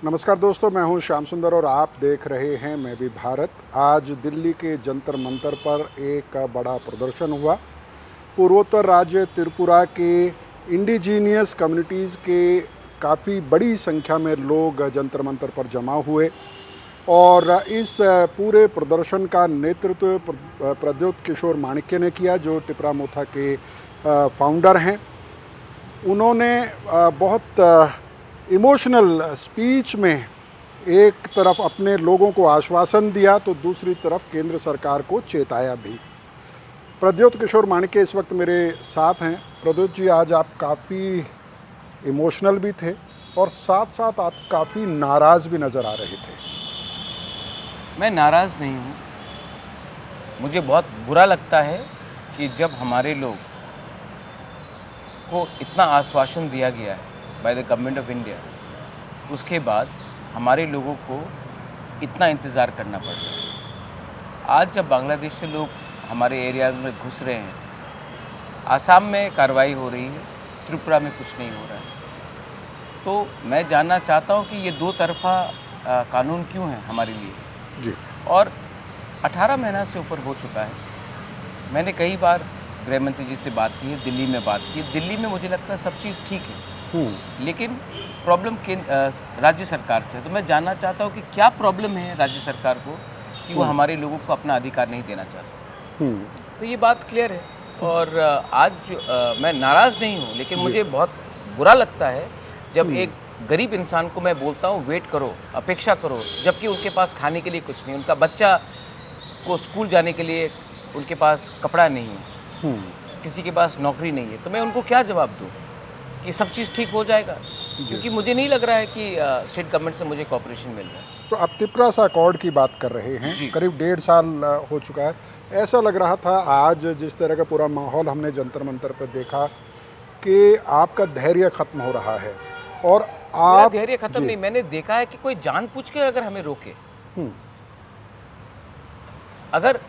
नमस्कार दोस्तों, मैं हूं श्याम सुंदर और आप देख रहे हैं मैं भी भारत। आज दिल्ली के जंतर मंतर पर एक बड़ा प्रदर्शन हुआ। पूर्वोत्तर राज्य त्रिपुरा के इंडिजीनियस कम्युनिटीज़ के काफ़ी बड़ी संख्या में लोग जंतर मंतर पर जमा हुए और इस पूरे प्रदर्शन का नेतृत्व प्रद्योत किशोर माणिक्य ने किया, जो टिपरा मोथा के फाउंडर हैं। उन्होंने बहुत इमोशनल स्पीच में एक तरफ अपने लोगों को आश्वासन दिया तो दूसरी तरफ केंद्र सरकार को चेताया भी। प्रद्योत किशोर माणिक्य इस वक्त मेरे साथ हैं। प्रद्योत जी, आज आप काफ़ी इमोशनल भी थे और साथ साथ आप काफ़ी नाराज़ भी नज़र आ रहे थे। मैं नाराज़ नहीं हूँ। मुझे बहुत बुरा लगता है कि जब हमारे लोग को इतना आश्वासन दिया गया है by the government of India, उसके बाद हमारे लोगों को इतना इंतज़ार करना पड़ रहा है। आज जब बांग्लादेश से लोग हमारे एरिया में घुस रहे हैं, आसाम में कार्रवाई हो रही है, त्रिपुरा में कुछ नहीं हो रहा है, तो मैं जानना चाहता हूँ कि ये दो तरफ़ा कानून क्यों है हमारे लिए जी। और 18 महीना से ऊपर हो चुका है। मैंने कई बार गृह मंत्री जी से बात की है, दिल्ली में बात की है। दिल्ली में मुझे लगता है सब चीज़ ठीक है, लेकिन प्रॉब्लम राज्य सरकार से है। तो मैं जानना चाहता हूँ कि क्या प्रॉब्लम है राज्य सरकार को कि वो हमारे लोगों को अपना अधिकार नहीं देना चाहते। तो ये बात क्लियर है। और आज मैं नाराज़ नहीं हूँ, लेकिन मुझे बहुत बुरा लगता है जब एक गरीब इंसान को मैं बोलता हूँ वेट करो, अपेक्षा करो, जबकि उनके पास खाने के लिए कुछ नहीं, उनका बच्चा को स्कूल जाने के लिए उनके पास कपड़ा नहीं है, किसी के पास नौकरी नहीं है। तो मैं उनको क्या जवाब दूँ कि सब चीज़ ठीक हो जाएगा? क्योंकि मुझे नहीं लग रहा है कि स्टेट गवर्नमेंट से मुझे कोऑपरेशन मिल रहा है। तो आप तिपरासा अकॉर्ड की बात कर रहे हैं, करीब 1.5 साल हो चुका है। ऐसा लग रहा था आज जिस तरह का पूरा माहौल हमने जंतर मंतर पर देखा कि आपका धैर्य खत्म हो रहा है और आप धैर्य खत्म नहीं, मैंने देखा है कि कोई जानबूझ के अगर हमें रोके, अगर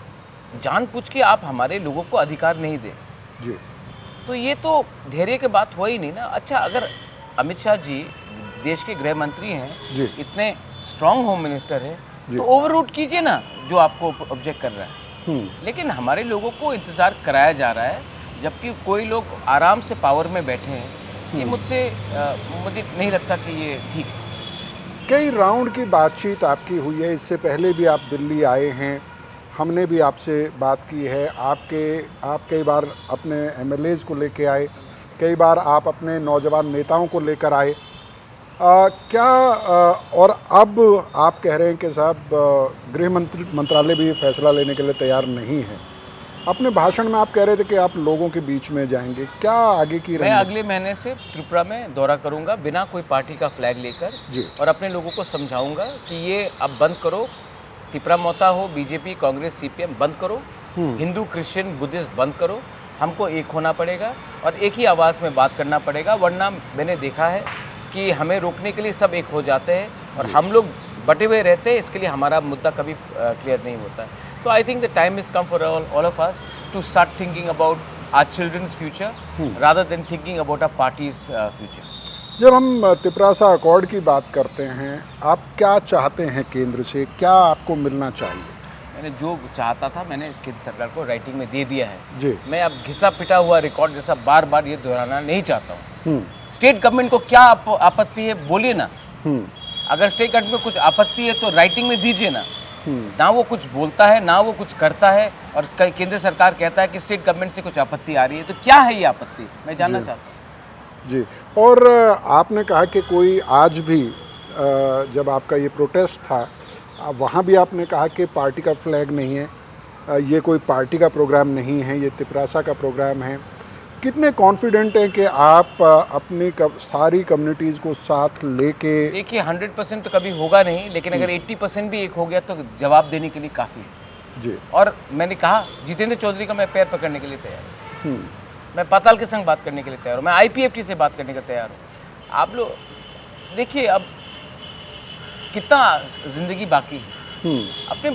जानबूझ के आप हमारे लोगों को अधिकार नहीं दें जी, तो ये तो धैर्य की बात हो ही नहीं ना। अच्छा, अगर अमित शाह जी देश के गृह मंत्री हैं, इतने स्ट्रांग होम मिनिस्टर है, तो ओवररूट कीजिए ना जो आपको ऑब्जेक्ट कर रहा है। लेकिन हमारे लोगों को इंतज़ार कराया जा रहा है, जबकि कोई लोग आराम से पावर में बैठे हैं। ये मुझे नहीं लगता कि ये ठीक है। कई राउंड की बातचीत आपकी हुई है, इससे पहले भी आप दिल्ली आए हैं, हमने भी आपसे बात की है। आप कई बार अपने एमएलएज़ को लेके आए, कई बार आप अपने नौजवान नेताओं को लेकर आए। और अब आप कह रहे हैं कि साहब गृह मंत्रालय भी फैसला लेने के लिए तैयार नहीं है। अपने भाषण में आप कह रहे थे कि आप लोगों के बीच में जाएंगे, क्या आगे की मैं अगले महीने से त्रिपुरा में दौरा करूंगा बिना कोई पार्टी का फ्लैग लेकर और अपने लोगों को समझाऊंगा कि ये अब बंद करो। टिपरा मोथा हो, बीजेपी, कांग्रेस, सीपीएम, बंद करो। हिंदू, क्रिश्चियन, बुद्धिस्ट, बंद करो। हमको एक होना पड़ेगा और एक ही आवाज़ में बात करना पड़ेगा, वरना मैंने देखा है कि हमें रोकने के लिए सब एक हो जाते हैं और हम लोग बटे हुए रहते हैं। इसके लिए हमारा मुद्दा कभी क्लियर नहीं होता है। तो I think the time is come for all of us to start thinking about our children's future rather than thinking about our parties future. जब हम तिपरासा अकॉर्ड की बात करते हैं, आप क्या चाहते हैं केंद्र से, क्या आपको मिलना चाहिए? मैंने जो चाहता था मैंने केंद्र सरकार को राइटिंग में दे दिया है जी। मैं अब घिसा पिटा हुआ रिकॉर्ड जैसा बार बार ये दोहराना नहीं चाहता हूँ। स्टेट गवर्नमेंट को क्या आपत्ति है बोलिए ना। अगर स्टेट गवर्नमेंट में कुछ आपत्ति है तो राइटिंग में दीजिए ना। ना वो कुछ बोलता है ना वो कुछ करता है और केंद्र सरकार कहता है कि स्टेट गवर्नमेंट से कुछ आपत्ति आ रही है। तो क्या है ये आपत्ति, मैं जानना चाहता हूँ। जी। और आपने कहा कि कोई आज भी जब आपका ये प्रोटेस्ट था वहाँ भी आपने कहा कि पार्टी का फ्लैग नहीं है, ये कोई पार्टी का प्रोग्राम नहीं है, ये तिपरासा का प्रोग्राम है। कितने कॉन्फिडेंट हैं कि आप अपनी सारी कम्युनिटीज़ को साथ लेके? देखिए 100% तो कभी होगा नहीं, लेकिन अगर 80% भी एक हो गया तो जवाब देने के लिए काफ़ी है जी। और मैंने कहा जितेंद्र चौधरी का मैं पैर पकड़ने के लिए तैयार हूँ, मैं पाताल के संग बात करने के लिए तैयार हूँ, मैं IPFT से बात करने का तैयार हूँ। आप लोग देखिए अब कितना ज़िंदगी बाकी है, अपने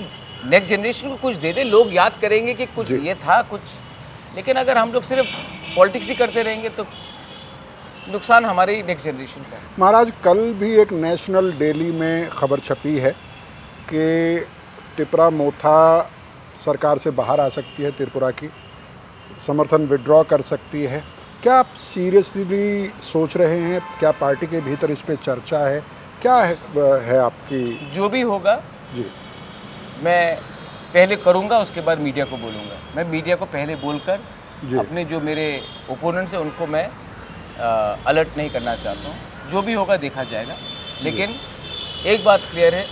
नेक्स्ट जनरेशन को कुछ दे दे। लोग याद करेंगे कि कुछ ये था कुछ, लेकिन अगर हम लोग सिर्फ पॉलिटिक्स ही करते रहेंगे तो नुकसान हमारी नेक्स्ट जनरेशन का है। महाराज, कल भी एक नेशनल डेली में खबर छपी है कि टिपरा मोथा सरकार से बाहर आ सकती है, त्रिपुरा की समर्थन विड्रॉ कर सकती है। क्या आप सीरियसली सोच रहे हैं? क्या पार्टी के भीतर इस पे चर्चा है? क्या है आपकी? जो भी होगा जी मैं पहले करूंगा, उसके बाद मीडिया को बोलूंगा। मैं मीडिया को पहले बोलकर जी अपने जो मेरे ओपोनेंट्स हैं उनको मैं अलर्ट नहीं करना चाहता हूँ। जो भी होगा देखा जाएगा, लेकिन एक बात क्लियर है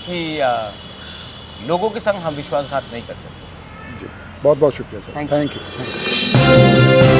कि लोगों के संग हम विश्वासघात नहीं कर सकते। जी, बहुत बहुत शुक्रिया sir, Thank you. Thank you.